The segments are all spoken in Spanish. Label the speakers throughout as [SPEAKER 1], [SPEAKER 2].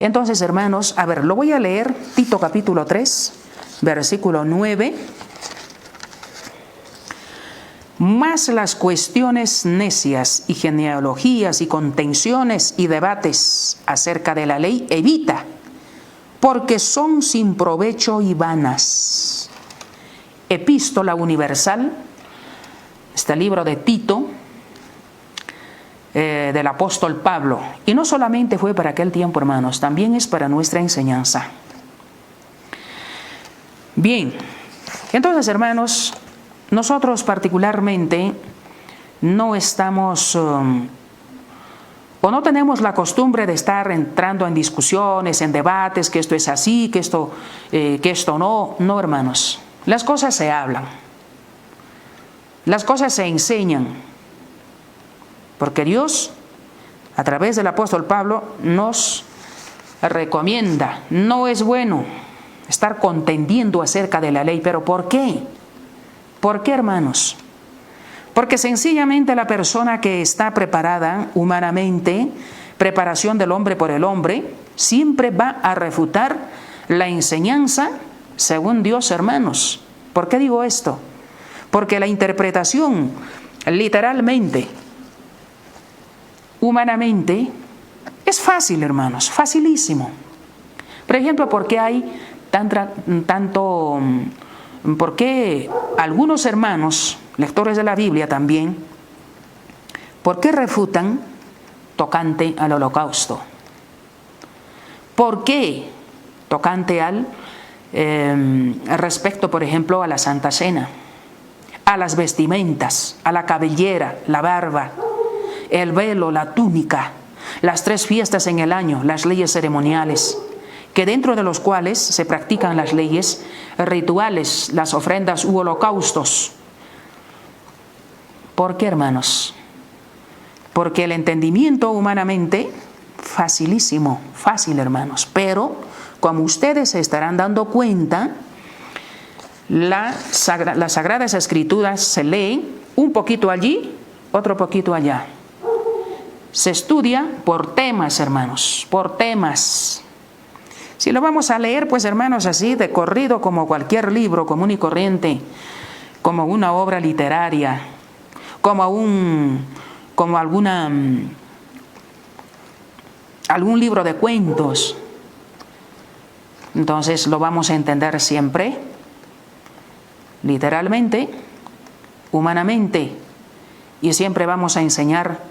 [SPEAKER 1] Entonces, hermanos, a ver, lo voy a leer, Tito capítulo 3, versículo 9. Mas las cuestiones necias y genealogías y contenciones y debates acerca de la ley evita, porque son sin provecho y vanas. Epístola universal, este libro de Tito, del apóstol Pablo. Y no solamente fue para aquel tiempo, hermanos, también es para nuestra enseñanza. Bien, entonces, hermanos, nosotros particularmente no estamos o no tenemos la costumbre de estar entrando en discusiones, en debates, que esto es así, que esto no. No, hermanos, las cosas se hablan, las cosas se enseñan. Porque Dios, a través del apóstol Pablo, nos recomienda, no es bueno estar contendiendo acerca de la ley. ¿Pero por qué? ¿Por qué, hermanos? Porque sencillamente la persona que está preparada humanamente, preparación del hombre por el hombre, siempre va a refutar la enseñanza según Dios, hermanos. ¿Por qué digo esto? Porque la interpretación, literalmente, humanamente, es fácil, hermanos, facilísimo. Por ejemplo, ¿por qué hay por qué algunos hermanos, lectores de la Biblia también, por qué refutan tocante al holocausto? ¿Por qué tocante al respecto, por ejemplo, a la Santa Cena, a las vestimentas, a la cabellera, la barba, el velo, la túnica, las 3 fiestas en el año, las leyes ceremoniales, que dentro de los cuales se practican las leyes rituales, las ofrendas u holocaustos? ¿Por qué, hermanos? Porque el entendimiento humanamente, facilísimo, fácil, hermanos, pero como ustedes se estarán dando cuenta, las Sagradas Escrituras se leen un poquito allí, otro poquito allá. Se estudia por temas, hermanos, por temas. Si lo vamos a leer, pues, hermanos, así de corrido, como cualquier libro común y corriente, como una obra literaria, como algún libro de cuentos, entonces lo vamos a entender siempre literalmente, humanamente, y siempre vamos a enseñar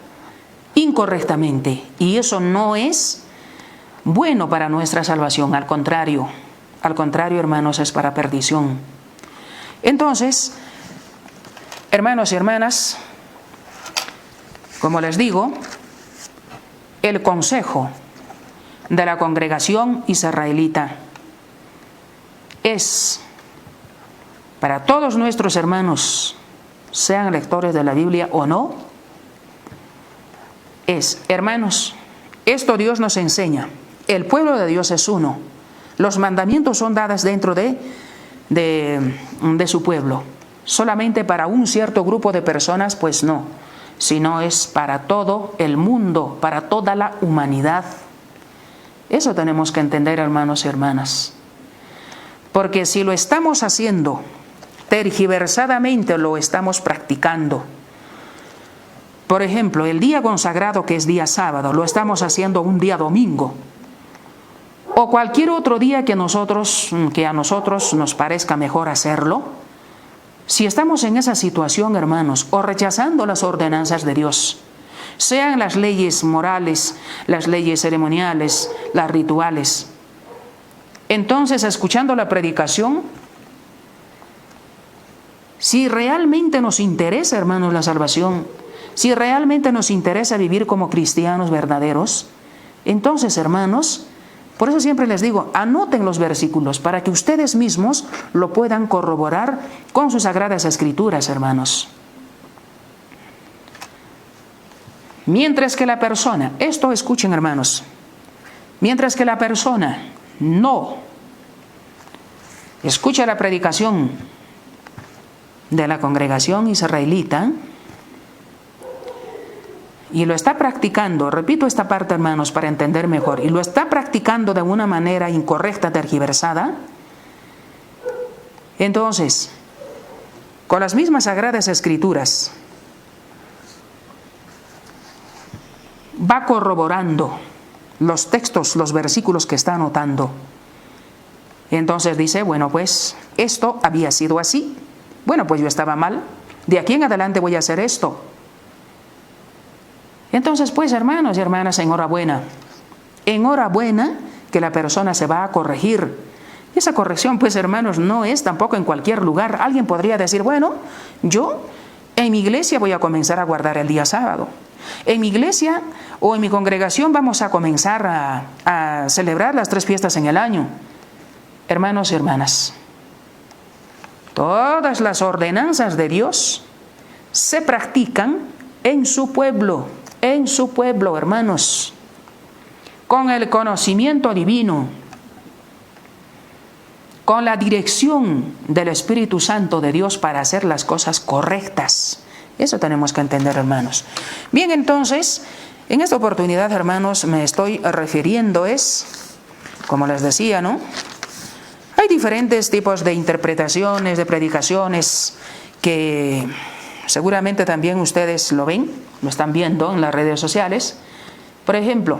[SPEAKER 1] incorrectamente, y eso no es bueno para nuestra salvación. Al contrario, hermanos, es para perdición. Entonces, hermanos y hermanas, como les digo, el consejo de la congregación israelita es para todos nuestros hermanos, sean lectores de la Biblia o no, es: hermanos, esto Dios nos enseña. El pueblo de Dios es uno. Los mandamientos son dados dentro de su pueblo. Solamente para un cierto grupo de personas, pues no, sino es para todo el mundo, para toda la humanidad. Eso tenemos que entender, hermanos y hermanas. Porque si lo estamos haciendo tergiversadamente, lo estamos practicando. Por ejemplo, el día consagrado, que es día sábado, lo estamos haciendo un día domingo, o cualquier otro día que a nosotros nos parezca mejor hacerlo. Si estamos en esa situación, hermanos, o rechazando las ordenanzas de Dios, sean las leyes morales, las leyes ceremoniales, las rituales, entonces, escuchando la predicación, si realmente nos interesa, hermanos, la salvación, si realmente nos interesa vivir como cristianos verdaderos, entonces, hermanos, por eso siempre les digo, anoten los versículos para que ustedes mismos lo puedan corroborar con sus Sagradas Escrituras, hermanos. Mientras que la persona, esto escuchen, hermanos, mientras que la persona no escucha la predicación de la congregación israelita, y lo está practicando, repito esta parte, hermanos, para entender mejor, y lo está practicando de una manera incorrecta, tergiversada, entonces, con las mismas sagradas escrituras, va corroborando los textos, los versículos que está anotando. Entonces dice, bueno, pues esto había sido así. Bueno, pues yo estaba mal. De aquí en adelante voy a hacer esto. Entonces, pues, hermanos y hermanas, enhorabuena. Enhorabuena que la persona se va a corregir. Esa corrección, pues, hermanos, no es tampoco en cualquier lugar. Alguien podría decir, bueno, yo en mi iglesia voy a comenzar a guardar el día sábado. En mi iglesia o en mi congregación vamos a comenzar a celebrar las 3 fiestas en el año. Hermanos y hermanas, todas las ordenanzas de Dios se practican en su pueblo, hermanos, con el conocimiento divino, con la dirección del Espíritu Santo de Dios para hacer las cosas correctas. Eso tenemos que entender, hermanos. Bien, entonces, en esta oportunidad, hermanos, me estoy refiriendo como les decía, ¿no? Hay diferentes tipos de interpretaciones, de predicaciones, que seguramente también ustedes lo ven, lo están viendo en las redes sociales. Por ejemplo,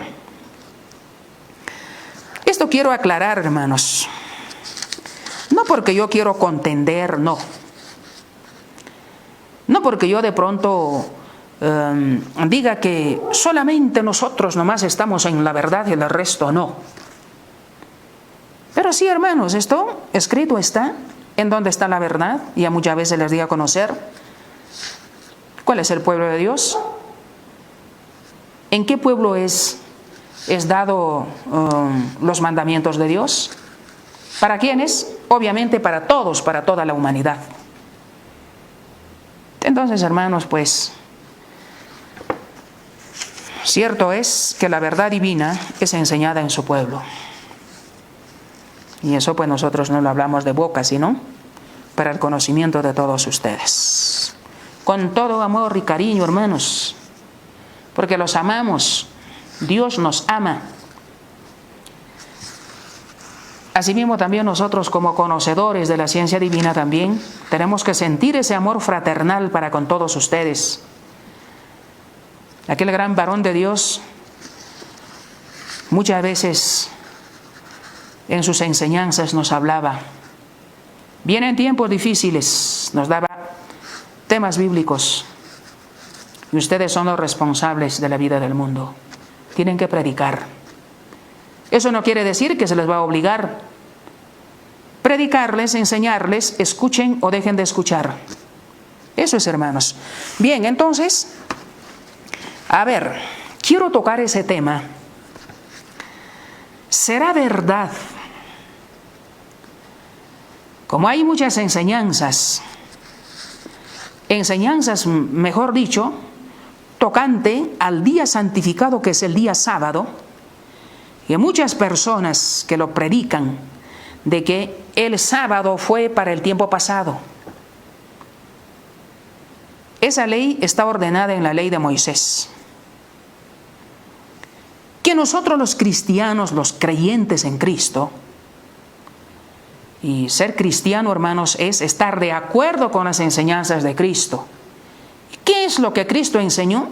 [SPEAKER 1] esto quiero aclarar, hermanos. No porque yo quiero contender, no. No porque yo de pronto diga que solamente nosotros nomás estamos en la verdad y el resto no. Pero sí, hermanos, esto escrito está en donde está la verdad. Y a muchas veces les di a conocer cuál es el pueblo de Dios. ¿En qué pueblo es dado los mandamientos de Dios? ¿Para quiénes? Obviamente para todos, para toda la humanidad. Entonces, hermanos, pues, cierto es que la verdad divina es enseñada en su pueblo. Y eso pues nosotros no lo hablamos de boca, sino para el conocimiento de todos ustedes. Con todo amor y cariño, hermanos, porque los amamos. Dios nos ama. Asimismo, también nosotros como conocedores de la ciencia divina también tenemos que sentir ese amor fraternal para con todos ustedes. Aquel gran varón de Dios muchas veces en sus enseñanzas nos hablaba. Vienen tiempos difíciles, nos daba temas bíblicos y ustedes son los responsables de la vida del mundo. Tienen que predicar. Eso no quiere decir que se les va a obligar. Predicarles, enseñarles, escuchen o dejen de escuchar. Eso es, hermanos. Bien, entonces, a ver, quiero tocar ese tema. ¿Será verdad? Como hay muchas enseñanzas, mejor dicho, tocante al día santificado que es el día sábado, y hay muchas personas que lo predican, de que el sábado fue para el tiempo pasado. Esa ley está ordenada en la ley de Moisés. Que nosotros los cristianos, los creyentes en Cristo, y ser cristiano, hermanos, es estar de acuerdo con las enseñanzas de Cristo. ¿Qué es lo que Cristo enseñó?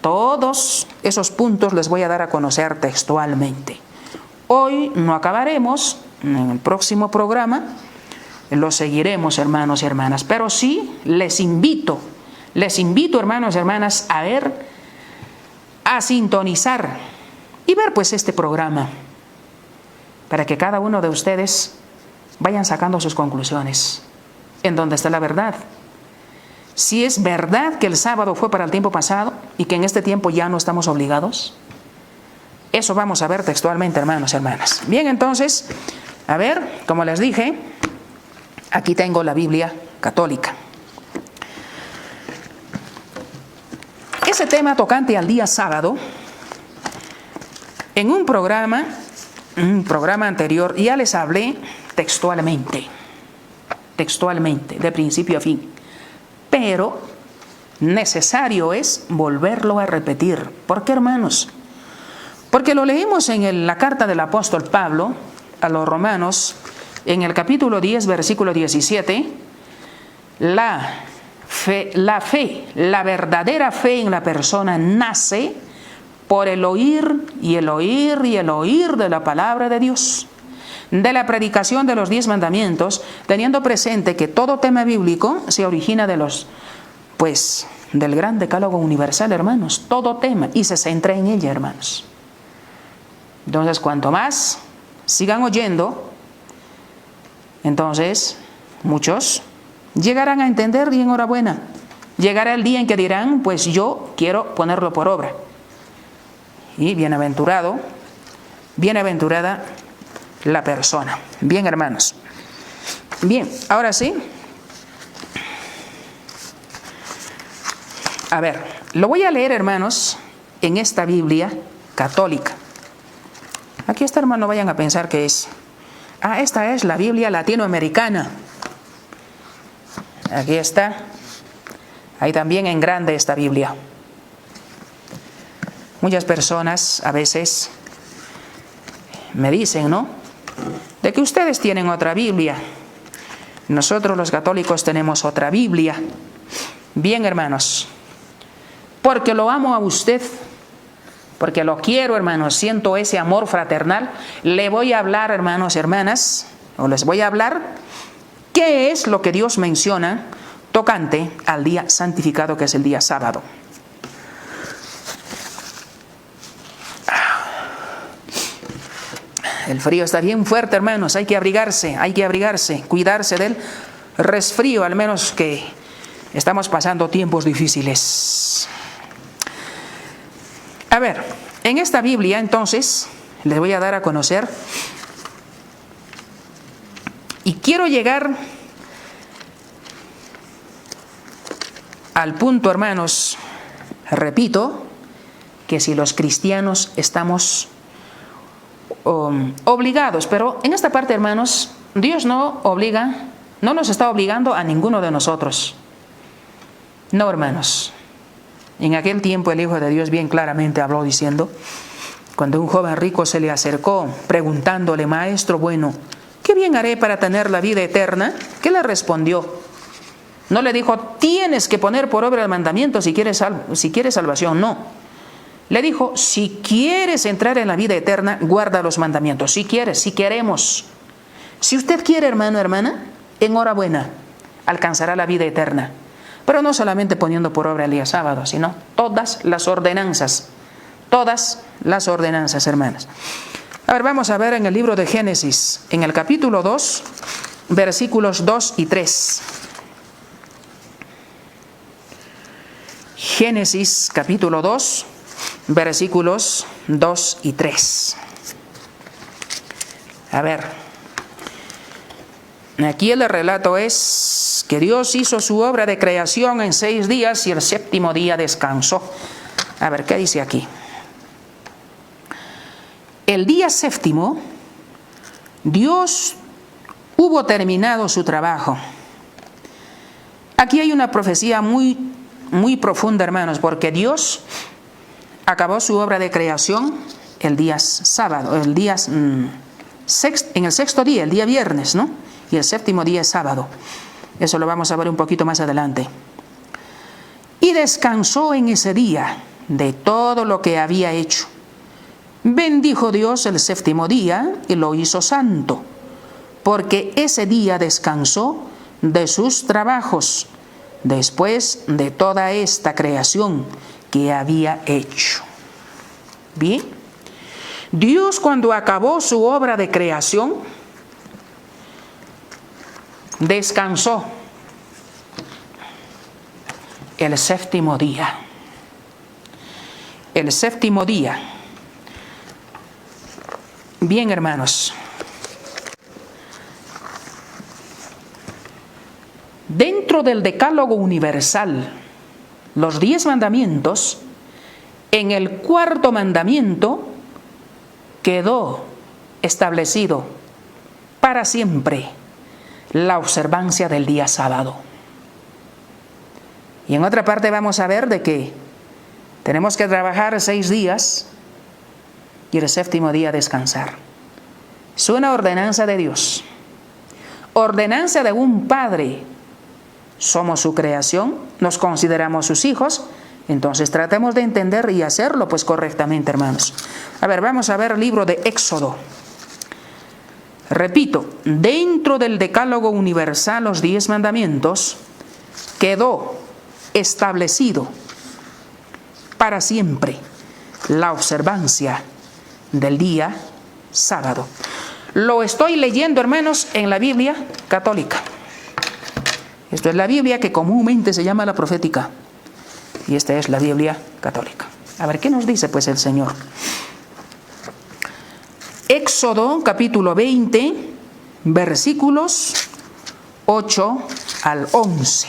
[SPEAKER 1] Todos esos puntos les voy a dar a conocer textualmente. Hoy no acabaremos, en el próximo programa lo seguiremos, hermanos y hermanas, pero sí les invito, hermanos y hermanas, a sintonizar y ver pues este programa, para que cada uno de ustedes vayan sacando sus conclusiones, en donde está la verdad. Si es verdad que el sábado fue para el tiempo pasado y que en este tiempo ya no estamos obligados, eso vamos a ver textualmente, hermanos y hermanas. Bien, entonces, a ver, como les dije, aquí tengo la Biblia católica. Ese tema tocante al día sábado, en un programa anterior, ya les hablé textualmente, de principio a fin. Pero necesario es volverlo a repetir. ¿Por qué, hermanos? Porque lo leemos en la carta del apóstol Pablo a los romanos, en el capítulo 10, versículo 17, la verdadera fe en la persona nace por el oír y el oír y el oír de la palabra de Dios, de la predicación de los 10 mandamientos, teniendo presente que todo tema bíblico se origina del gran decálogo universal, hermanos, todo tema, y se centra en ella, hermanos. Entonces, cuanto más sigan oyendo, entonces muchos llegarán a entender, y enhorabuena, llegará el día en que dirán, pues yo quiero ponerlo por obra. Y bienaventurada la persona. Bien, hermanos. Bien, ahora sí. A ver, lo voy a leer, hermanos, en esta Biblia católica. Aquí está, hermano, no vayan a pensar que es... esta es la Biblia latinoamericana. Aquí está. Ahí también en grande esta Biblia. Muchas personas a veces me dicen, ¿no?, de que ustedes tienen otra Biblia. Nosotros los católicos tenemos otra Biblia. Bien, hermanos, porque lo amo a usted, porque lo quiero, hermanos, siento ese amor fraternal, le voy a hablar, hermanos y hermanas, o les voy a hablar qué es lo que Dios menciona tocante al día santificado, que es el día sábado. El frío está bien fuerte, hermanos, hay que abrigarse, cuidarse del resfrío, al menos que estamos pasando tiempos difíciles. A ver, en esta Biblia, entonces, les voy a dar a conocer, y quiero llegar al punto, hermanos, repito, que si los cristianos estamos obligados, pero en esta parte, hermanos, Dios no nos está obligando a ninguno de nosotros. No, hermanos. En aquel tiempo el Hijo de Dios bien claramente habló diciendo, cuando un joven rico se le acercó preguntándole, maestro bueno, ¿qué bien haré para tener la vida eterna? ¿Qué le respondió? No le dijo, tienes que poner por obra el mandamiento si quieres salvación, no. Le dijo, si quieres entrar en la vida eterna, guarda los mandamientos. Si quieres, si queremos. Si usted quiere, hermano, hermana, enhorabuena, alcanzará la vida eterna. Pero no solamente poniendo por obra el día sábado, sino todas las ordenanzas, hermanas. A ver, vamos a ver en el libro de Génesis, en el capítulo 2, versículos 2 y 3. Génesis, capítulo 2, versículos 2 y 3. A ver, aquí el relato es que Dios hizo su obra de creación en 6 días y el 7º día descansó. A ver, ¿qué dice aquí? El día 7º, Dios hubo terminado su trabajo. Aquí hay una profecía muy, muy profunda, hermanos, porque Dios acabó su obra de creación el día sábado, en el 6º día, el día viernes, ¿no? Y el 7º día es sábado. Eso lo vamos a ver un poquito más adelante. Y descansó en ese día de todo lo que había hecho. Bendijo Dios el 7º día y lo hizo santo, porque ese día descansó de sus trabajos, después de toda esta creación que había hecho. Bien, Dios cuando acabó su obra de creación, descansó el 7º día. El 7º día. Bien, hermanos. Dentro del decálogo universal, los 10 mandamientos, en el 4º mandamiento quedó establecido para siempre la observancia del día sábado. Y en otra parte vamos a ver de que tenemos que trabajar 6 días y el séptimo día descansar. Es una ordenanza de Dios, ordenanza de un Padre. Somos su creación, nos consideramos sus hijos, entonces tratemos de entender y hacerlo pues correctamente, hermanos. A ver, vamos a ver el libro de Éxodo. Repito, dentro del decálogo universal, los 10 mandamientos, quedó establecido para siempre la observancia del día sábado. Lo estoy leyendo, hermanos, en la Biblia católica. Esto es la Biblia que comúnmente se llama la profética. Y esta es la Biblia católica. A ver, ¿qué nos dice pues el Señor? Éxodo capítulo 20, versículos 8 al 11.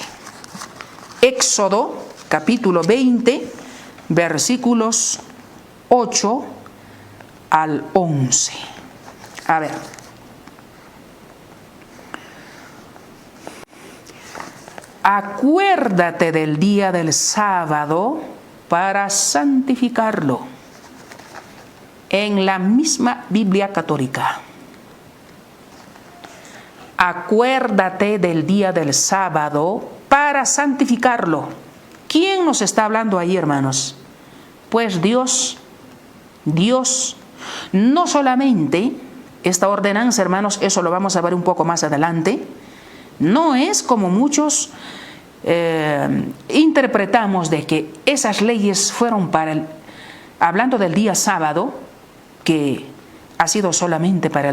[SPEAKER 1] Éxodo capítulo 20, versículos 8 al 11. A ver. Acuérdate del día del sábado para santificarlo. En la misma Biblia católica. Acuérdate del día del sábado para santificarlo. ¿Quién nos está hablando ahí, hermanos? Pues Dios. No solamente esta ordenanza, hermanos, eso lo vamos a ver un poco más adelante, no es como muchos interpretamos de que esas leyes fueron hablando del día sábado, que ha sido solamente para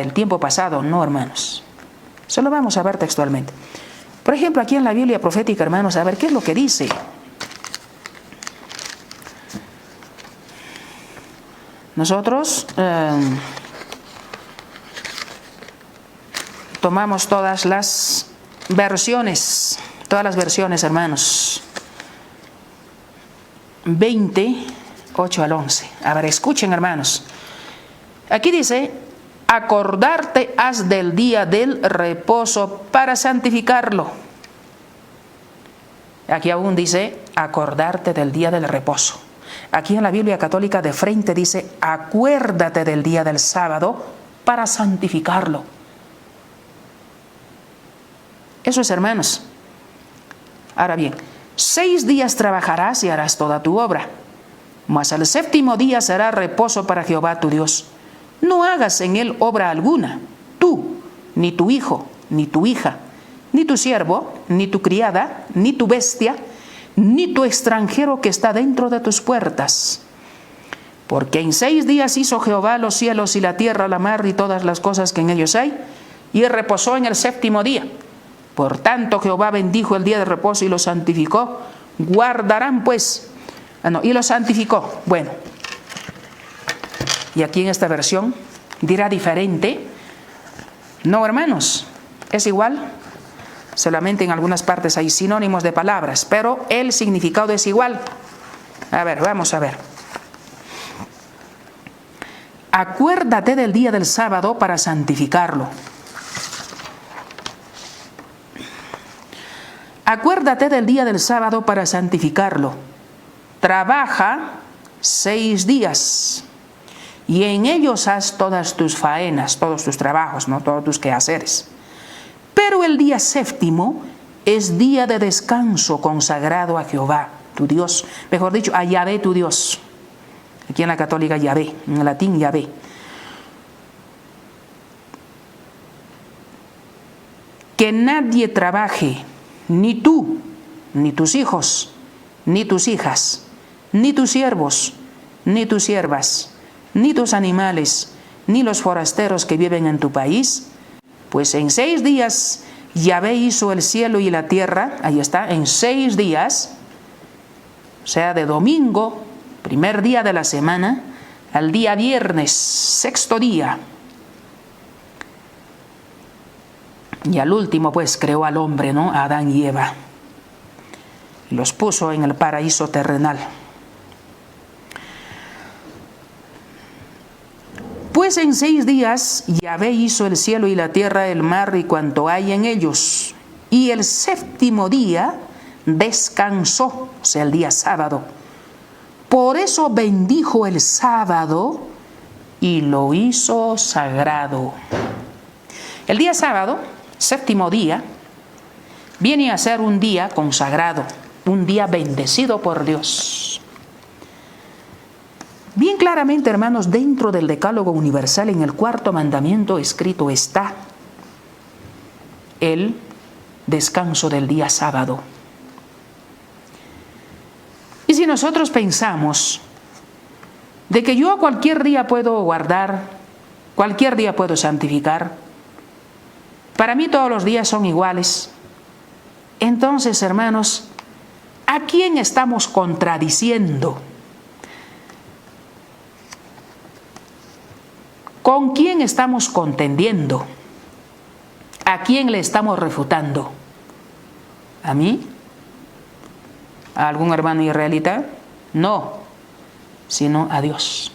[SPEAKER 1] el tiempo pasado. No, hermanos. Eso lo vamos a ver textualmente. Por ejemplo, aquí en la Biblia profética, hermanos, a ver qué es lo que dice. Nosotros tomamos todas las versiones, hermanos. 20, 8 al 11. A ver, escuchen, hermanos. Aquí dice, acordarte has del día del reposo para santificarlo. Aquí aún dice, acordarte del día del reposo. Aquí en la Biblia católica de frente dice, acuérdate del día del sábado para santificarlo. Eso es, hermanos. Ahora bien, 6 días trabajarás y harás toda tu obra, mas el séptimo día será reposo para Jehová tu Dios. No hagas en él obra alguna, tú, ni tu hijo, ni tu hija, ni tu siervo, ni tu criada, ni tu bestia, ni tu extranjero que está dentro de tus puertas. Porque en 6 días hizo Jehová los cielos y la tierra, la mar y todas las cosas que en ellos hay, y reposó en el séptimo día. Por tanto Jehová bendijo el día de reposo y lo santificó. Guardarán pues, y lo santificó. Bueno, y aquí en esta versión dirá diferente. No, hermanos, es igual. Solamente en algunas partes hay sinónimos de palabras, pero el significado es igual. A ver, vamos a ver. Acuérdate del día del sábado para santificarlo. Acuérdate del día del sábado para santificarlo. Trabaja 6 días y en ellos haz todas tus faenas, todos tus trabajos, ¿no? Todos tus quehaceres. Pero el día séptimo es día de descanso consagrado a Jehová, tu Dios. Mejor dicho, a Yahvé, tu Dios. Aquí en la católica Yahvé, en el latín Yahvé. Que nadie trabaje, ni tú, ni tus hijos, ni tus hijas, ni tus siervos, ni tus siervas, ni tus animales, ni los forasteros que viven en tu país, pues en 6 días Yahvé hizo el cielo y la tierra. Ahí está, en 6 días, o sea, de domingo, primer día de la semana, al día viernes, 6º día. Y al último, pues, creó al hombre, ¿no? A Adán y Eva. Y los puso en el paraíso terrenal. Pues en 6 días Yahvé hizo el cielo y la tierra, el mar y cuanto hay en ellos. Y el séptimo día descansó, o sea, el día sábado. Por eso bendijo el sábado y lo hizo sagrado. El día sábado, séptimo día, viene a ser un día consagrado, un día bendecido por Dios. Bien claramente, hermanos, dentro del Decálogo Universal, en el cuarto mandamiento escrito está el descanso del día sábado. Y si nosotros pensamos de que yo cualquier día puedo guardar, cualquier día puedo santificar, para mí todos los días son iguales, entonces, hermanos, ¿a quién estamos contradiciendo? ¿Con quién estamos contendiendo? ¿A quién le estamos refutando? ¿A mí? ¿A algún hermano israelita? No, sino a Dios.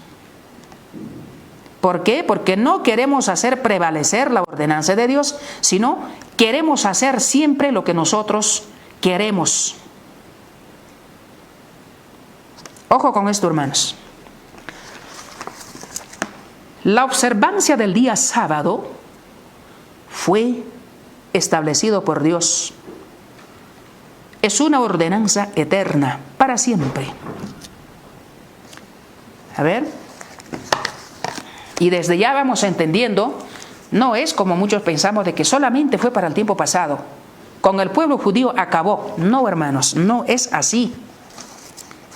[SPEAKER 1] ¿Por qué? Porque no queremos hacer prevalecer la ordenanza de Dios, sino queremos hacer siempre lo que nosotros queremos. Ojo con esto, hermanos. La observancia del día sábado fue establecido por Dios. Es una ordenanza eterna, para siempre. A ver. Y desde ya vamos entendiendo, no es como muchos pensamos de que solamente fue para el tiempo pasado. Con el pueblo judío acabó. No, hermanos, no es así.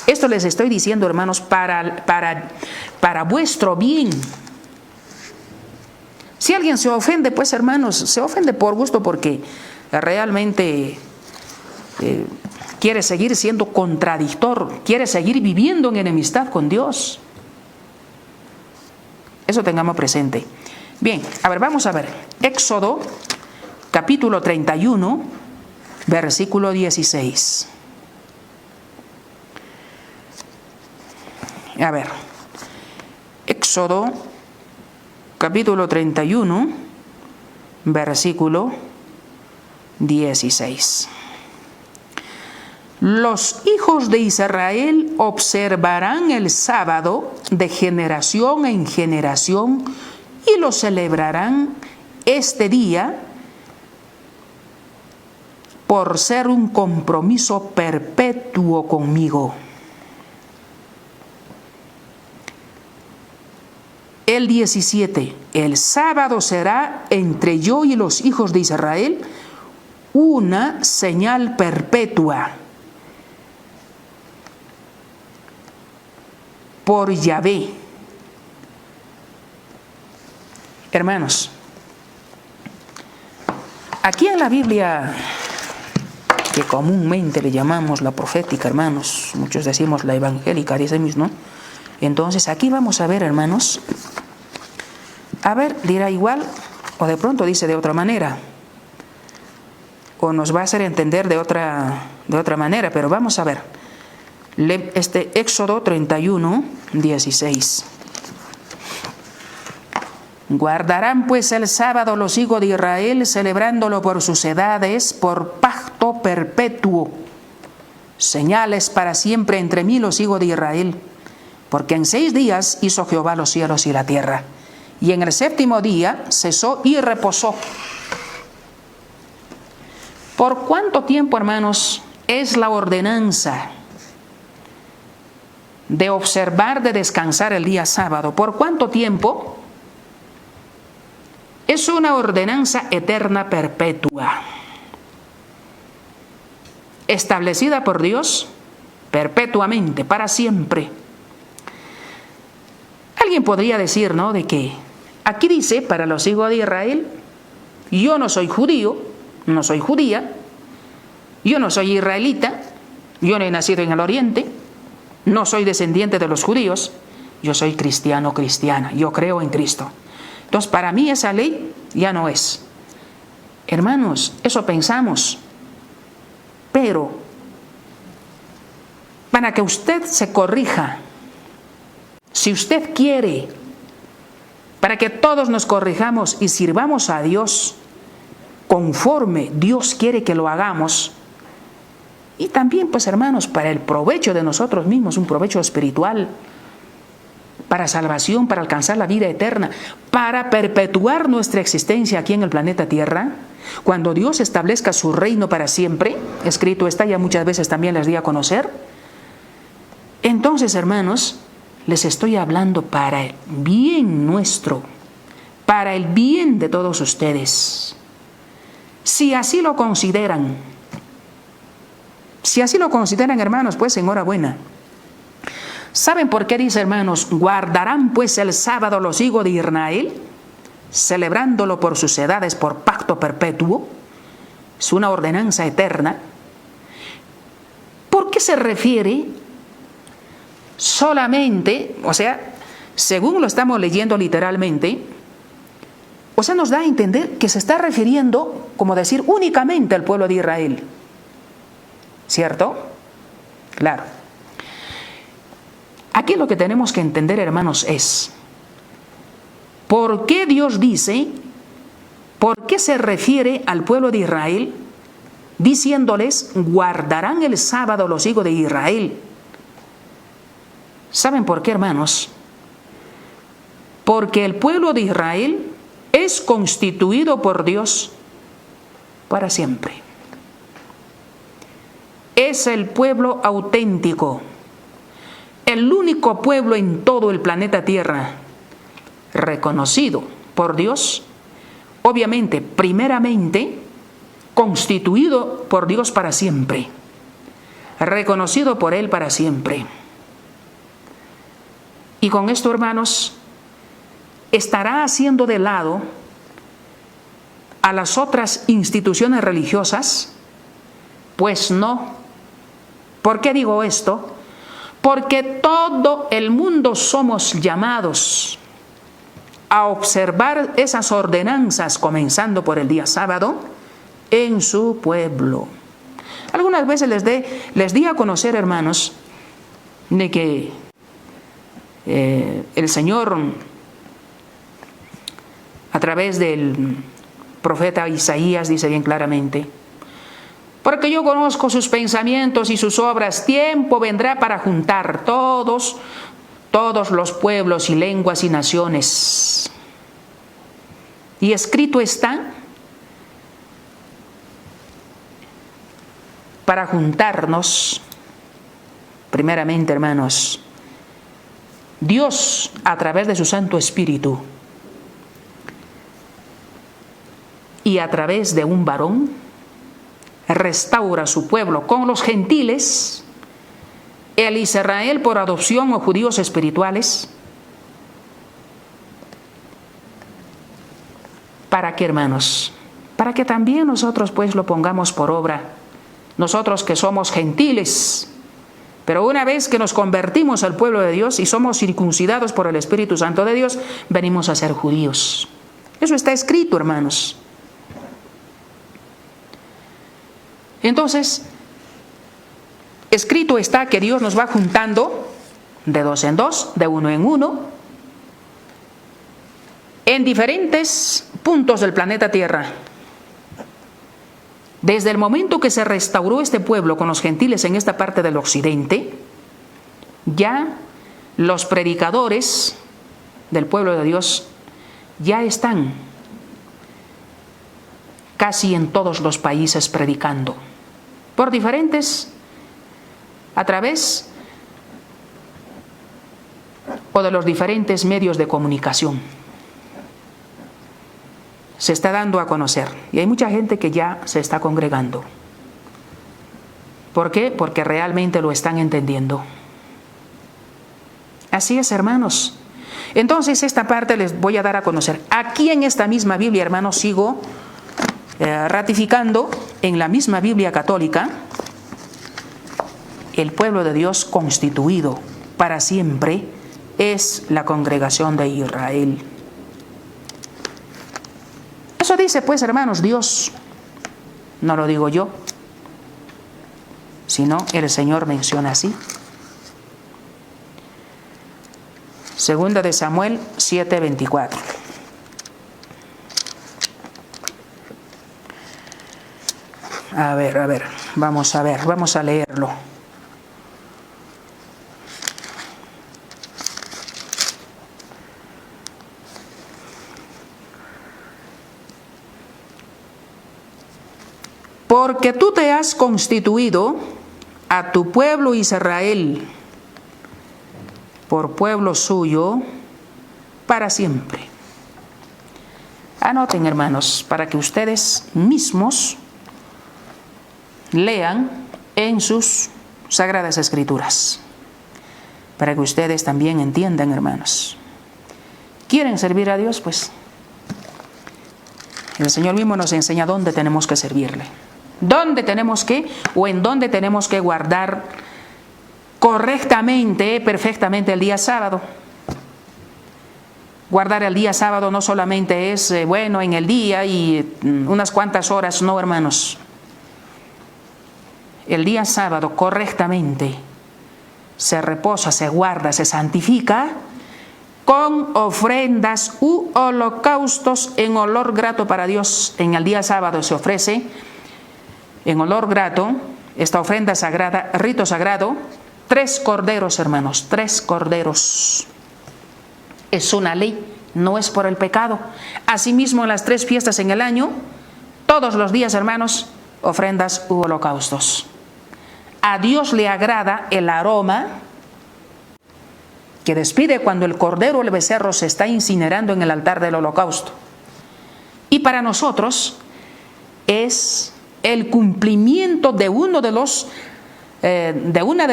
[SPEAKER 1] Esto les estoy diciendo, hermanos, para vuestro bien. Si alguien se ofende, pues, hermanos, se ofende por gusto porque realmente quiere seguir siendo contradictor, quiere seguir viviendo en enemistad con Dios. Eso tengamos presente. Bien, a ver, vamos a ver. Éxodo, capítulo 31, versículo 16. A ver, Éxodo, capítulo 31, versículo 16. Los hijos de Israel observarán el sábado de generación en generación y lo celebrarán este día por ser un compromiso perpetuo conmigo. El 17. El sábado será entre yo y los hijos de Israel una señal perpetua. Por Yahvé. Hermanos, aquí en la Biblia, que comúnmente le llamamos la profética, hermanos, muchos decimos la evangélica, dice mismo, ¿no? Entonces aquí vamos a ver, hermanos, a ver, dirá igual o de pronto dice de otra manera, o nos va a hacer entender de otra manera, pero vamos a ver. Éxodo 31, 16. Guardarán pues el sábado los hijos de Israel, celebrándolo por sus edades, por pacto perpetuo, señales para siempre entre mí los hijos de Israel, porque en 6 días hizo Jehová los cielos y la tierra, y en el 7º día cesó y reposó. ¿Por cuánto tiempo, hermanos, es la ordenanza de observar, de descansar el día sábado? ¿Por cuánto tiempo? Es una ordenanza eterna perpetua, establecida por Dios perpetuamente, para siempre. Alguien podría decir, ¿no?, de que aquí dice para los hijos de Israel, yo no soy judío, no soy judía, yo no soy israelita, yo no he nacido en el oriente, no soy descendiente de los judíos, yo soy cristiano, cristiana, yo creo en Cristo. Entonces, para mí esa ley ya no es. Hermanos, eso pensamos. Pero, para que usted se corrija, si usted quiere, para que todos nos corrijamos y sirvamos a Dios conforme Dios quiere que lo hagamos, Y también, pues hermanos, para el provecho de nosotros mismos, un provecho espiritual, para salvación, para alcanzar la vida eterna, para perpetuar nuestra existencia aquí en el planeta Tierra, cuando Dios establezca su reino para siempre, escrito está, ya muchas veces también les di a conocer. Entonces, hermanos, les estoy hablando para el bien nuestro, para el bien de todos ustedes. Si así lo consideran, hermanos, pues enhorabuena. ¿Saben por qué dice, hermanos? Guardarán pues el sábado los hijos de Israel, celebrándolo por sus edades, por pacto perpetuo. Es una ordenanza eterna. ¿Por qué se refiere solamente, o sea, según lo estamos leyendo literalmente, o sea, nos da a entender que se está refiriendo, como decir, únicamente al pueblo de Israel? ¿Cierto? Claro. Aquí lo que tenemos que entender, hermanos, es ¿por qué Dios dice, por qué se refiere al pueblo de Israel diciéndoles guardarán el sábado los hijos de Israel? ¿Saben por qué, hermanos? Porque el pueblo de Israel es constituido por Dios para siempre. Es el pueblo auténtico, el único pueblo en todo el planeta Tierra reconocido por Dios, obviamente, primeramente, constituido por Dios para siempre, reconocido por Él para siempre. Y con esto, hermanos, estará haciendo de lado a las otras instituciones religiosas. Pues no. ¿Por qué digo esto? Porque todo el mundo somos llamados a observar esas ordenanzas, comenzando por el día sábado, en su pueblo. Algunas veces les di a conocer, hermanos, de que el Señor, a través del profeta Isaías, dice bien claramente: porque yo conozco sus pensamientos y sus obras, tiempo vendrá para juntar todos los pueblos y lenguas y naciones. Y escrito está para juntarnos, primeramente, hermanos, Dios a través de su Santo Espíritu y a través de un varón restaura su pueblo con los gentiles, el Israel por adopción o judíos espirituales. ¿Para qué, hermanos? Para que también nosotros pues lo pongamos por obra, nosotros que somos gentiles, pero una vez que nos convertimos al pueblo de Dios y somos circuncidados por el Espíritu Santo de Dios, venimos a ser judíos. Eso está escrito, hermanos. Entonces, escrito está que Dios nos va juntando de dos en dos, de uno en uno, en diferentes puntos del planeta Tierra. Desde el momento que se restauró este pueblo con los gentiles en esta parte del occidente, ya los predicadores del pueblo de Dios ya están casi en todos los países predicando, por diferentes, a través o de los diferentes medios de comunicación. Se está dando a conocer y hay mucha gente que ya se está congregando. ¿Por qué? Porque realmente lo están entendiendo. Así es, hermanos. Entonces esta parte les voy a dar a conocer. Aquí en esta misma Biblia, hermanos, sigo ratificando en la misma Biblia católica el pueblo de Dios constituido para siempre es la congregación de Israel. Eso dice pues, hermanos, Dios, no lo digo yo, sino el Señor menciona así. Segunda de Samuel 7:24. vamos a leerlo. Porque tú te has constituido a tu pueblo Israel por pueblo suyo para siempre. Anoten, hermanos, para que ustedes mismos lean en sus sagradas escrituras, para que ustedes también entiendan, hermanos. ¿Quieren servir a Dios? Pues el Señor mismo nos enseña dónde tenemos que servirle, dónde tenemos que, o en dónde tenemos que guardar correctamente, perfectamente el día sábado. Guardar el día sábado no solamente es, en el día y unas cuantas horas, no, hermanos. El día sábado correctamente se reposa, se guarda, se santifica con ofrendas u holocaustos en olor grato para Dios. En el día sábado se ofrece en olor grato esta ofrenda sagrada, rito sagrado, 3 corderos, hermanos, 3 corderos. Es una ley, no es por el pecado. Asimismo, en las 3 fiestas en el año, todos los días, hermanos, ofrendas u holocaustos. A Dios le agrada el aroma que despide cuando el cordero o el becerro se está incinerando en el altar del holocausto. Y para nosotros es el cumplimiento de una de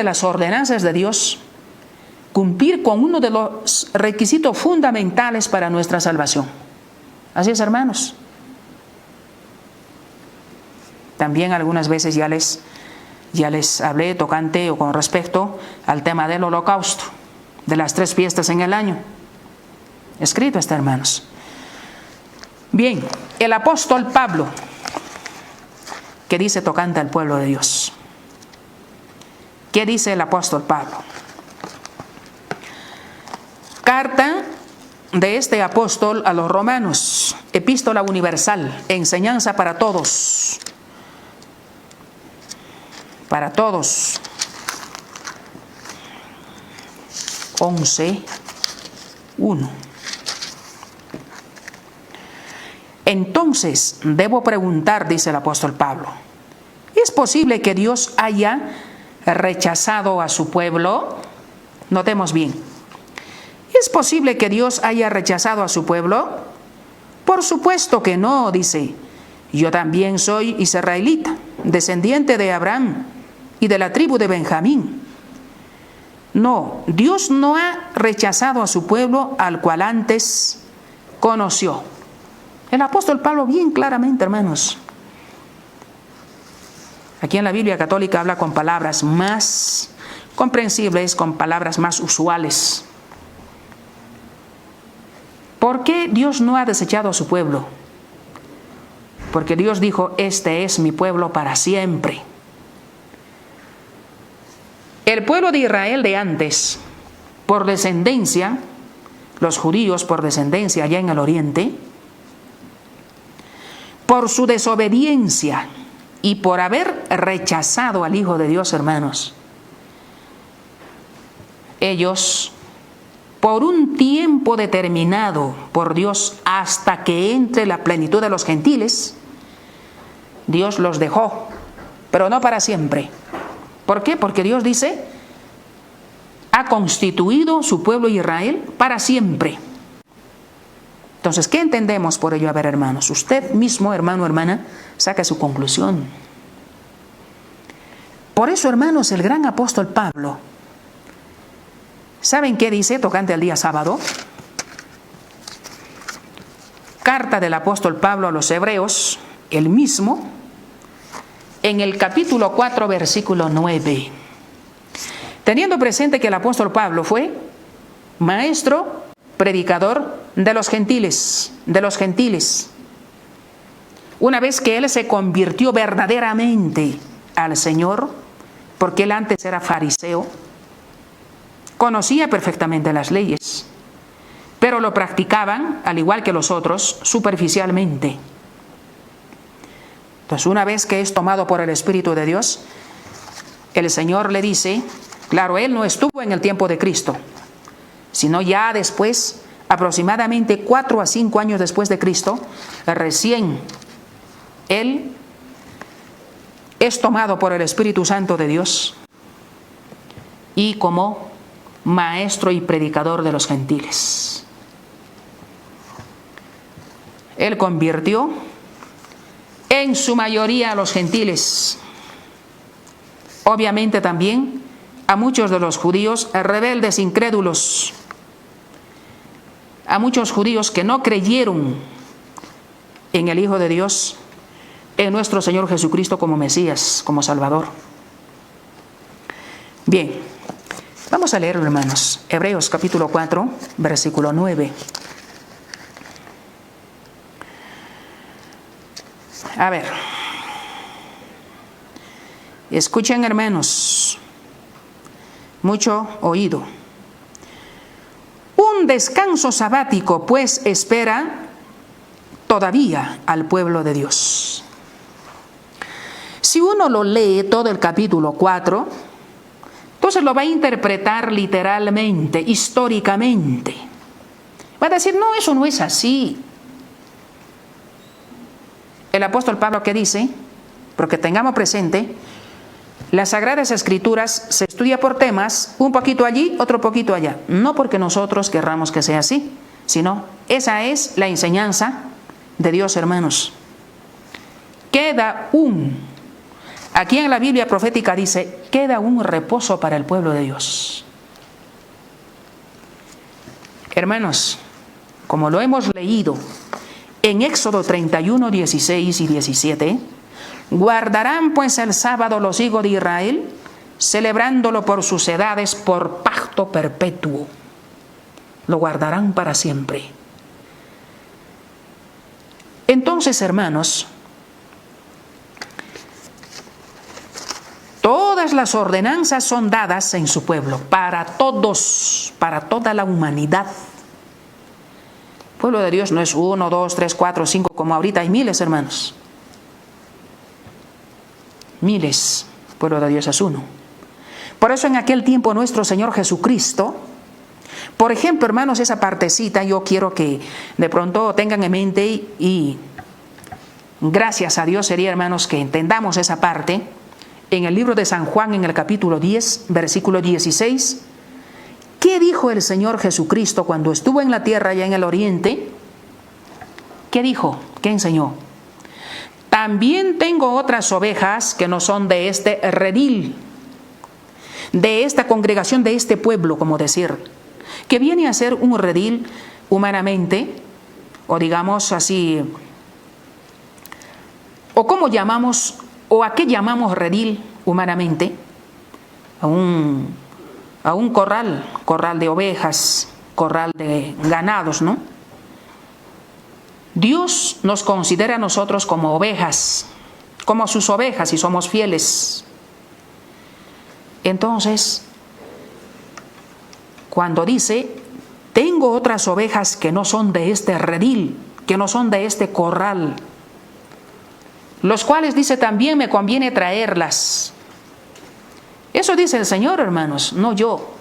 [SPEAKER 1] las ordenanzas de Dios, cumplir con uno de los requisitos fundamentales para nuestra salvación. Así es, hermanos. También algunas veces ya les hablé tocante o con respecto al tema del holocausto, de las 3 fiestas en el año. Escrito está, hermanos. Bien, el apóstol Pablo, ¿qué dice tocante al pueblo de Dios? ¿Qué dice el apóstol Pablo? Carta de este apóstol a los romanos, epístola universal, enseñanza para todos. Para todos. 11:1. Entonces, debo preguntar, dice el apóstol Pablo, ¿es posible que Dios haya rechazado a su pueblo? Notemos bien. ¿Es posible que Dios haya rechazado a su pueblo? Por supuesto que no, dice. Yo también soy israelita, descendiente de Abraham y de la tribu de Benjamín. No, Dios no ha rechazado a su pueblo al cual antes conoció. El apóstol Pablo bien claramente, hermanos. Aquí en la Biblia católica habla con palabras más comprensibles, con palabras más usuales. ¿Por qué Dios no ha desechado a su pueblo? Porque Dios dijo, este es mi pueblo para siempre. El pueblo de Israel de antes, por descendencia, los judíos por descendencia allá en el oriente, por su desobediencia y por haber rechazado al Hijo de Dios, hermanos, ellos, por un tiempo determinado por Dios hasta que entre la plenitud de los gentiles, Dios los dejó, pero no para siempre. ¿Por qué? Porque Dios dice, ha constituido su pueblo Israel para siempre. Entonces, ¿qué entendemos por ello? A ver, hermanos, usted mismo, hermano, hermana, saca su conclusión. Por eso, hermanos, el gran apóstol Pablo, ¿saben qué dice tocante al día sábado? Carta del apóstol Pablo a los Hebreos, el mismo, en el capítulo 4, versículo 9. Teniendo presente que el apóstol Pablo fue maestro, predicador de los gentiles, Una vez que él se convirtió verdaderamente al Señor, porque él antes era fariseo, conocía perfectamente las leyes, pero lo practicaban, al igual que los otros, superficialmente. Entonces, una vez que es tomado por el Espíritu de Dios, el Señor le dice, claro, él no estuvo en el tiempo de Cristo, sino ya después, aproximadamente 4 a 5 años después de Cristo, recién él es tomado por el Espíritu Santo de Dios y como maestro y predicador de los gentiles. Él convirtió en su mayoría a los gentiles, obviamente también a muchos de los judíos rebeldes, incrédulos, a muchos judíos que no creyeron en el Hijo de Dios, en nuestro Señor Jesucristo como Mesías, como Salvador. Bien, vamos a leer, hermanos, Hebreos capítulo 4, versículo 9. A ver, escuchen, hermanos, mucho oído. Un descanso sabático, pues, espera todavía al pueblo de Dios. Si uno lo lee todo el capítulo 4, entonces lo va a interpretar literalmente, históricamente. Va a decir, no, eso no es así. El apóstol Pablo, ¿qué dice? Porque tengamos presente, las Sagradas Escrituras se estudia por temas, un poquito allí, otro poquito allá. No porque nosotros querramos que sea así, sino esa es la enseñanza de Dios, hermanos. Aquí en la Biblia profética dice, queda un reposo para el pueblo de Dios. Hermanos, como lo hemos leído en Éxodo 31, 16 y 17, guardarán pues el sábado los hijos de Israel, celebrándolo por sus edades, por pacto perpetuo. Lo guardarán para siempre. Entonces, hermanos, todas las ordenanzas son dadas en su pueblo, para todos, para toda la humanidad. El pueblo de Dios no es 1, 2, 3, 4, 5, como ahorita hay miles, hermanos. Miles, el pueblo de Dios es uno. Por eso en aquel tiempo nuestro Señor Jesucristo, por ejemplo, hermanos, esa partecita yo quiero que de pronto tengan en mente y gracias a Dios sería, hermanos, que entendamos esa parte. En el libro de San Juan, en el capítulo 10, versículo 16, ¿qué dijo el Señor Jesucristo cuando estuvo en la tierra allá en el oriente? ¿Qué dijo? ¿Qué enseñó? También tengo otras ovejas que no son de este redil, de esta congregación, de este pueblo, como decir, que viene a ser un redil humanamente, o digamos así, o como llamamos, o a qué llamamos redil humanamente, a un corral de ovejas, corral de ganados, ¿no? Dios nos considera a nosotros como ovejas, como sus ovejas, y somos fieles. Entonces, cuando dice, tengo otras ovejas que no son de este redil, que no son de este corral, los cuales dice también me conviene traerlas. Eso dice el Señor, hermanos, no yo.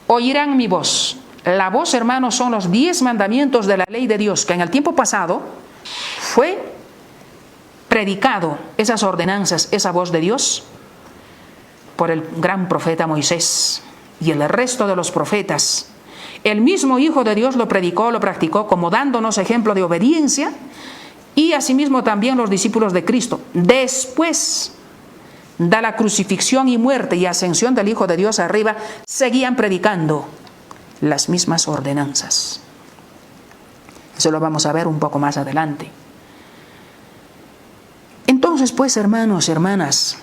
[SPEAKER 1] Oirán mi voz. La voz, hermanos, son los 10 mandamientos de la ley de Dios, que en el tiempo pasado fue predicado, esas ordenanzas, esa voz de Dios, por el gran profeta Moisés y el resto de los profetas. El mismo Hijo de Dios lo predicó, lo practicó, como dándonos ejemplo de obediencia, y asimismo también los discípulos de Cristo. Después de la crucifixión y muerte y ascensión del Hijo de Dios arriba, seguían predicando las mismas ordenanzas. Eso lo vamos a ver un poco más adelante. Entonces, pues, hermanos y hermanas,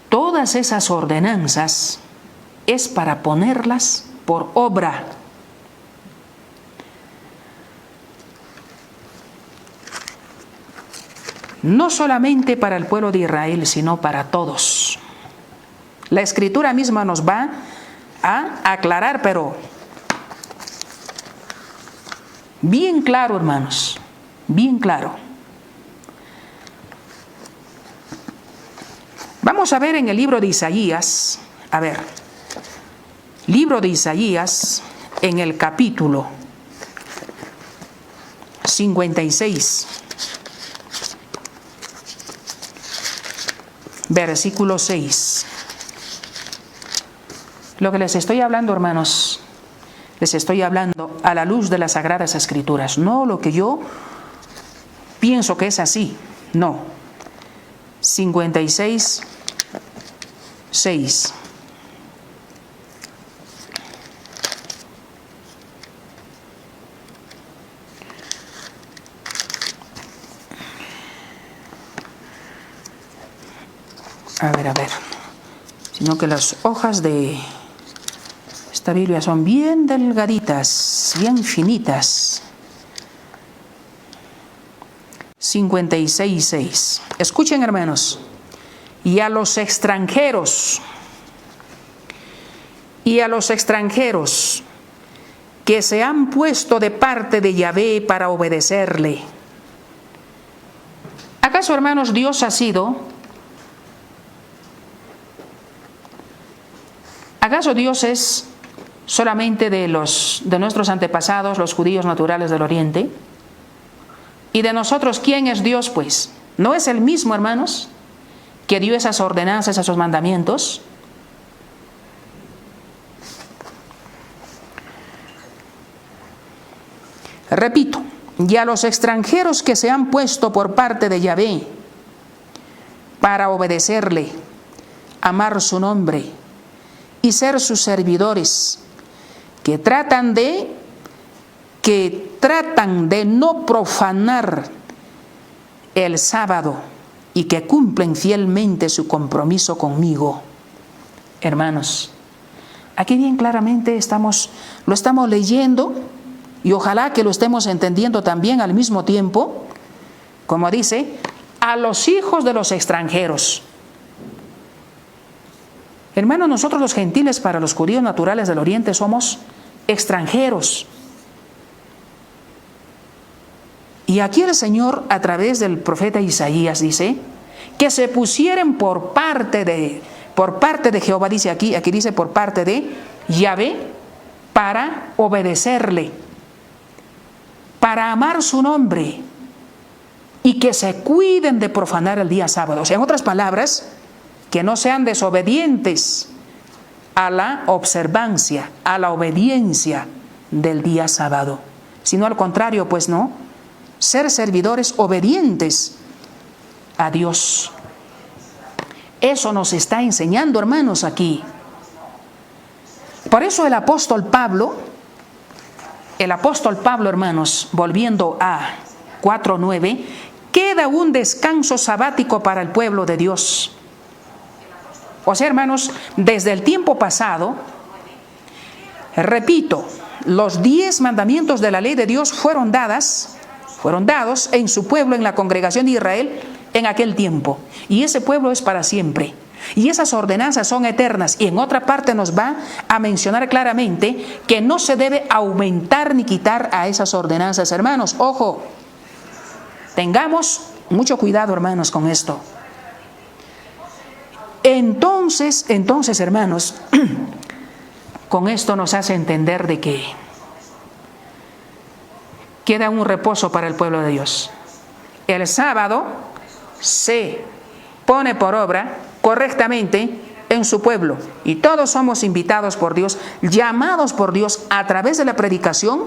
[SPEAKER 1] todas esas ordenanzas es para ponerlas por obra. No solamente para el pueblo de Israel, sino para todos. La Escritura misma nos va a aclarar, pero bien claro, hermanos. bien claro. Vamos a ver en el libro de Isaías, libro de Isaías, en el capítulo 56, versículo 6. Lo que les estoy hablando, hermanos, les estoy hablando a la luz de las Sagradas Escrituras, no lo que yo pienso que es así, no. 56, 6. A ver, sino que las hojas de esta Biblia son bien delgaditas, bien finitas. 56, 6. Escuchen, hermanos. Y a los extranjeros que se han puesto de parte de Yahvé para obedecerle. ¿Acaso, hermanos, Dios ha sido? ¿Acaso Dios es solamente de nuestros antepasados, los judíos naturales del Oriente? ¿Y de nosotros quién es Dios, pues? ¿No es el mismo, hermanos, que dio esas ordenanzas, esos mandamientos? Repito, y a los extranjeros que se han puesto por parte de Yahvé para obedecerle, amar su nombre y ser sus servidores, que tratan de no profanar el sábado y que cumplen fielmente su compromiso conmigo. Hermanos, aquí bien claramente lo estamos leyendo y ojalá que lo estemos entendiendo también al mismo tiempo, como dice, a los hijos de los extranjeros. Hermanos, nosotros los gentiles para los judíos naturales del Oriente somos extranjeros. Y aquí el Señor, a través del profeta Isaías, dice que se pusieren por parte de Jehová, dice aquí dice por parte de Yahvé, para obedecerle, para amar su nombre y que se cuiden de profanar el día sábado. O sea, en otras palabras, que no sean desobedientes a la observancia, a la obediencia del día sábado, sino al contrario, pues no, ser servidores obedientes a Dios. Eso nos está enseñando, hermanos, aquí. Por eso el apóstol Pablo, hermanos, volviendo a 4:9, queda un descanso sabático para el pueblo de Dios. O sea, hermanos, desde el tiempo pasado, repito, los 10 mandamientos de la ley de Dios fueron dados en su pueblo, en la congregación de Israel, en aquel tiempo. Y ese pueblo es para siempre. Y esas ordenanzas son eternas. Y en otra parte nos va a mencionar claramente que no se debe aumentar ni quitar a esas ordenanzas. Hermanos, ojo, tengamos mucho cuidado, hermanos, con esto. Entonces, hermanos, con esto nos hace entender de que queda un reposo para el pueblo de Dios. El sábado se pone por obra correctamente en su pueblo y todos somos invitados por Dios, llamados por Dios a través de la predicación,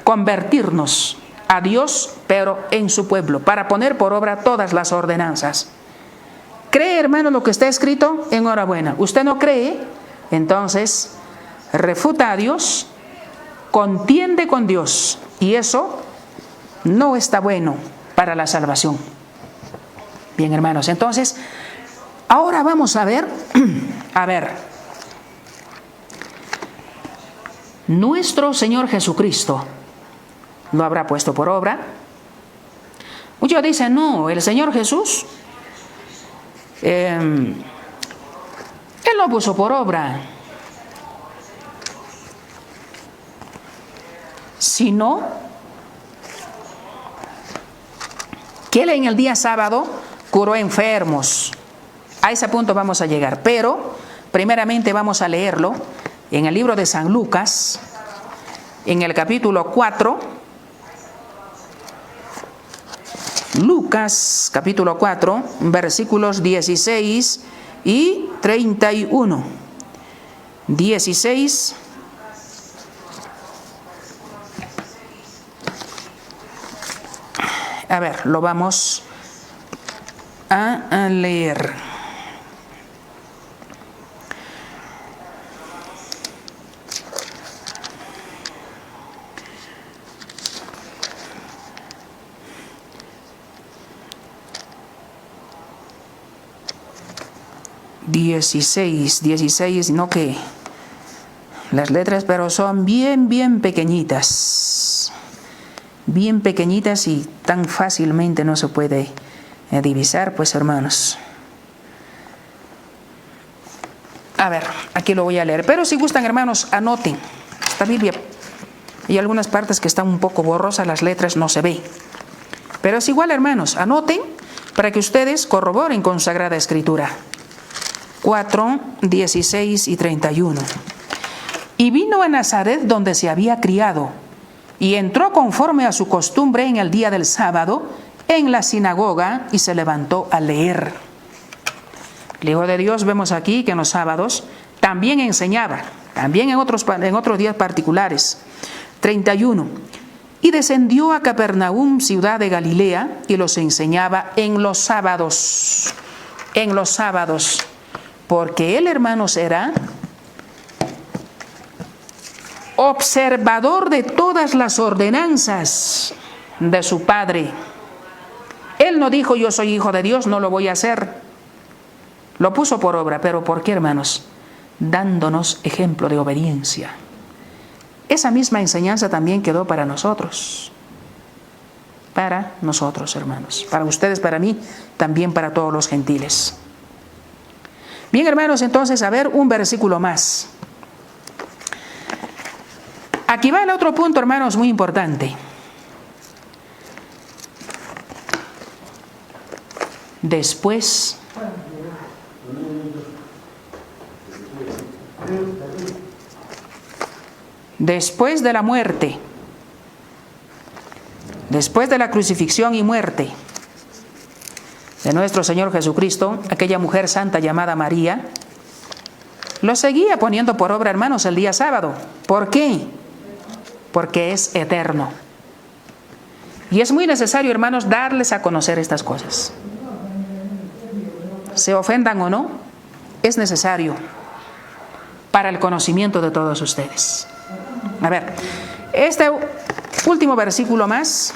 [SPEAKER 1] convertirnos a Dios, pero en su pueblo, para poner por obra todas las ordenanzas. ¿Cree, hermano, lo que está escrito? Enhorabuena. ¿Usted no cree? Entonces, refuta a Dios, contiende con Dios, y eso no está bueno para la salvación. Bien, hermanos, entonces, ahora vamos a ver, nuestro Señor Jesucristo lo habrá puesto por obra. Muchos dicen, no, el Señor Jesús, Él lo puso por obra, sino que Él en el día sábado curó enfermos. A ese punto vamos a llegar, pero primeramente vamos a leerlo en el libro de San Lucas, en el capítulo 4. Lucas, capítulo 4, versículos 16 y 31. 16. A ver, lo vamos a leer. Dieciséis, no que las letras, pero son bien pequeñitas. Bien pequeñitas y tan fácilmente no se puede divisar, pues hermanos. A ver, aquí lo voy a leer. Pero si gustan, hermanos, anoten. Esta Biblia, hay algunas partes que están un poco borrosas, las letras no se ven. Pero es igual, hermanos, anoten para que ustedes corroboren con Sagrada Escritura. 4, 16 y 31. Y vino a Nazaret donde se había criado, y entró conforme a su costumbre en el día del sábado en la sinagoga y se levantó a leer. El Hijo de Dios vemos aquí que en los sábados también enseñaba, también en otros días particulares. 31. Y descendió a Capernaum, ciudad de Galilea, y los enseñaba en los sábados. En los sábados. Porque él, hermanos, era observador de todas las ordenanzas de su Padre. Él no dijo, yo soy hijo de Dios, no lo voy a hacer. Lo puso por obra. ¿Pero por qué, hermanos? Dándonos ejemplo de obediencia. Esa misma enseñanza también quedó para nosotros. Para nosotros, hermanos. Para ustedes, para mí, también para todos los gentiles. Bien, hermanos, entonces, a ver un versículo más. Aquí va el otro punto, hermanos, muy importante. Después de la muerte, después de la crucifixión y muerte de nuestro Señor Jesucristo, aquella mujer santa llamada María, lo seguía poniendo por obra, hermanos, el día sábado. ¿Por qué? Porque es eterno. Y es muy necesario, hermanos, darles a conocer estas cosas. Se ofendan o no, es necesario para el conocimiento de todos ustedes. A ver, este último versículo más.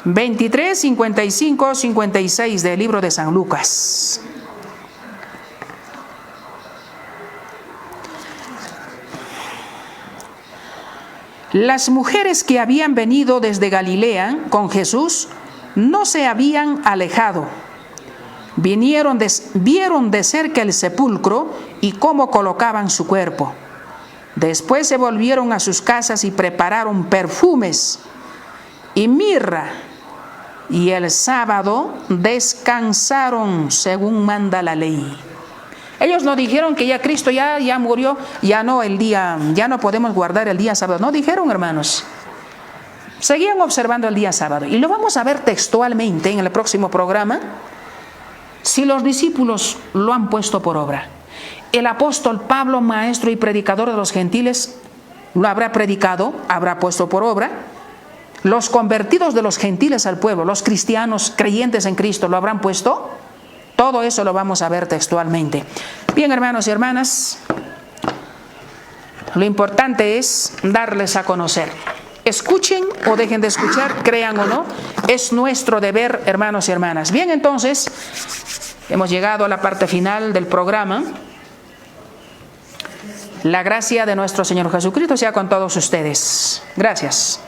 [SPEAKER 1] 23, 55, 56 del libro de San Lucas. Las mujeres que habían venido desde Galilea con Jesús no se habían alejado. Vieron de cerca el sepulcro y cómo colocaban su cuerpo. Después se volvieron a sus casas y prepararon perfumes y mirra. Y el sábado descansaron según manda la ley. Ellos no dijeron que ya Cristo ya murió, ya no podemos guardar el día sábado. No dijeron, hermanos. Seguían observando el día sábado. Y lo vamos a ver textualmente en el próximo programa. Si los discípulos lo han puesto por obra. El apóstol Pablo, maestro y predicador de los gentiles, lo habrá predicado, habrá puesto por obra. Los convertidos de los gentiles al pueblo, los cristianos creyentes en Cristo, ¿lo habrán puesto? Todo eso lo vamos a ver textualmente. Bien, hermanos y hermanas, lo importante es darles a conocer. Escuchen o dejen de escuchar, crean o no, es nuestro deber, hermanos y hermanas. Bien, entonces, hemos llegado a la parte final del programa. La gracia de nuestro Señor Jesucristo sea con todos ustedes. Gracias.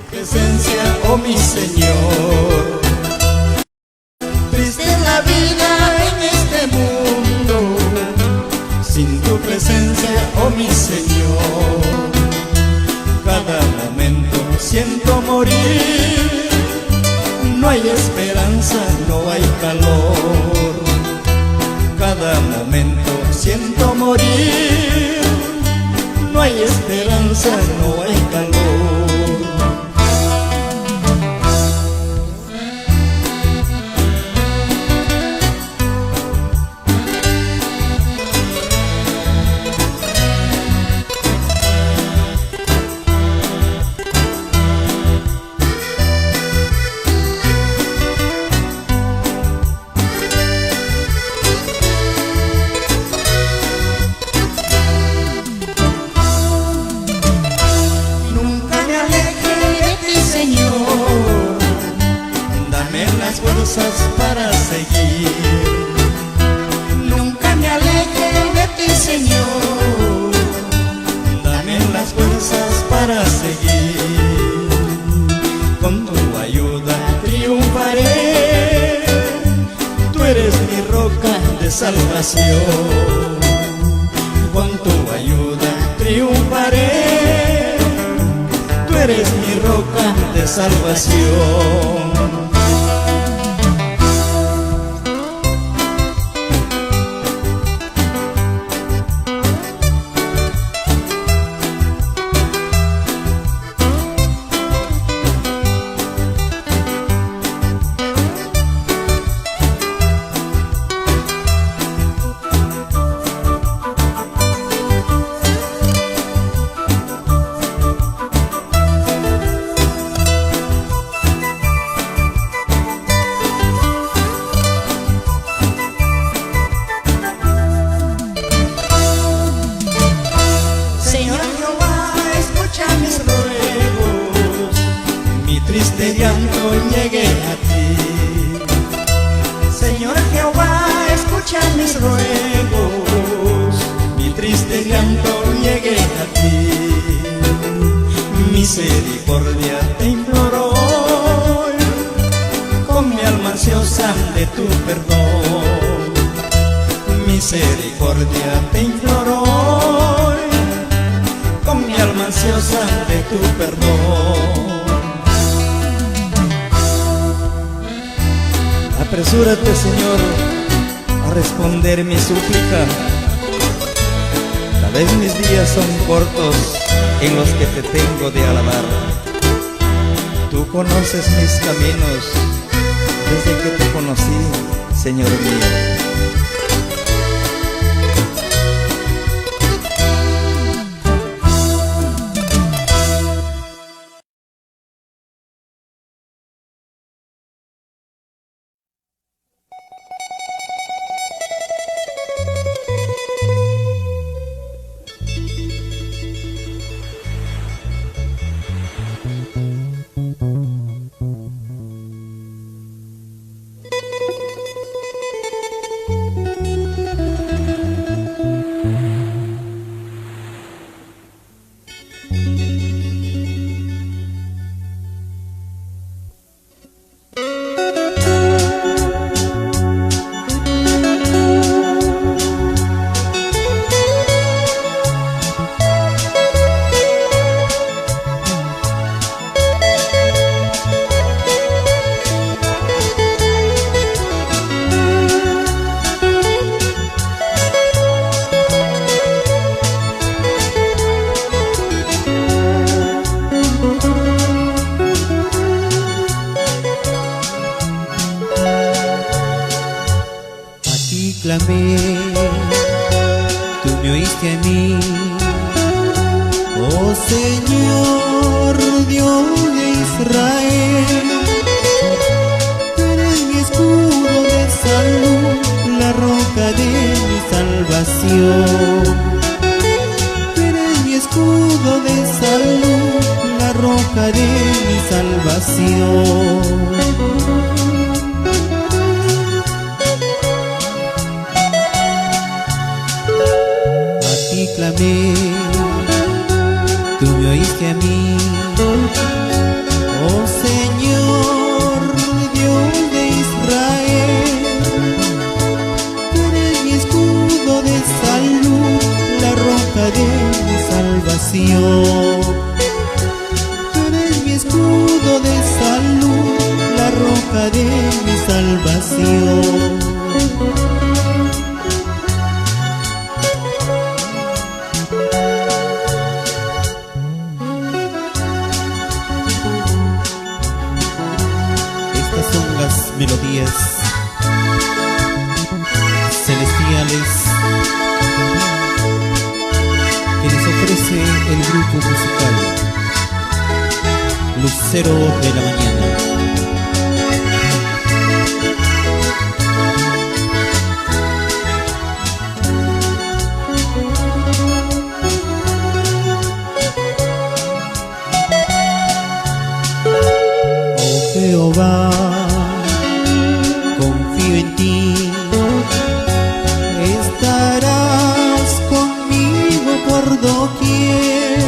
[SPEAKER 2] Presencia, oh mi Señor, triste la vida en este mundo, sin tu presencia, oh mi Señor, cada momento siento morir. No hay esperanza, no hay calor. Cada momento siento morir. No hay esperanza, no hay calor. Para seguir, nunca me aleje de ti, Señor. Dame las fuerzas para seguir. Con tu ayuda triunfaré. Tú eres mi roca de salvación. Con tu ayuda triunfaré. Tú eres mi roca de salvación. Triste llanto llegue a ti. Señor Jehová, escucha mis ruegos. Mi triste llanto llegue a ti. Misericordia te imploro hoy, con mi alma ansiosa de tu perdón. Misericordia te imploro hoy, con mi alma ansiosa de tu perdón. Apresúrate, Señor, a responder mi súplica. Tal vez mis días son cortos en los que te tengo de alabar. Tú conoces mis caminos desde que te conocí, Señor mío.
[SPEAKER 3] Clamé, tú me oíste a mí, oh Señor Dios de Israel. Tú eres mi escudo de salud, la roca de mi salvación. Tú eres mi escudo de salud, la roca de mi salvación. Clamé, tú me oíste a mí, oh Señor Dios de Israel. Tú eres mi escudo de salud, la roca de mi salvación. Tú eres mi de salud, la roca de mi salvación. Estas son las melodías celestiales que les ofrece el grupo musical Lucero de la Mañana. Oh Jehová, confío en ti, estarás conmigo por doquier.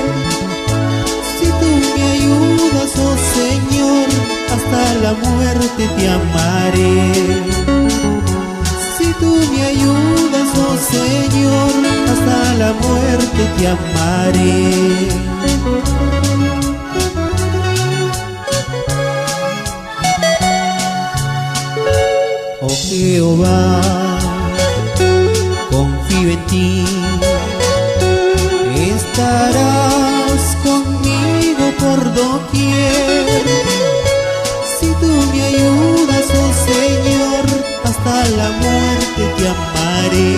[SPEAKER 3] Si tú me ayudas, oh Señor, hasta la muerte te amaré. Si tú me ayudas, oh Señor, hasta la muerte te amaré. Oh Jehová, confío en ti, estarás conmigo por doquier. Si tú me ayudas, oh Señor, hasta la muerte te amaré.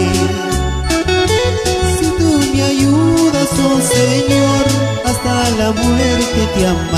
[SPEAKER 3] Si tú me ayudas, oh Señor, hasta la muerte te amaré.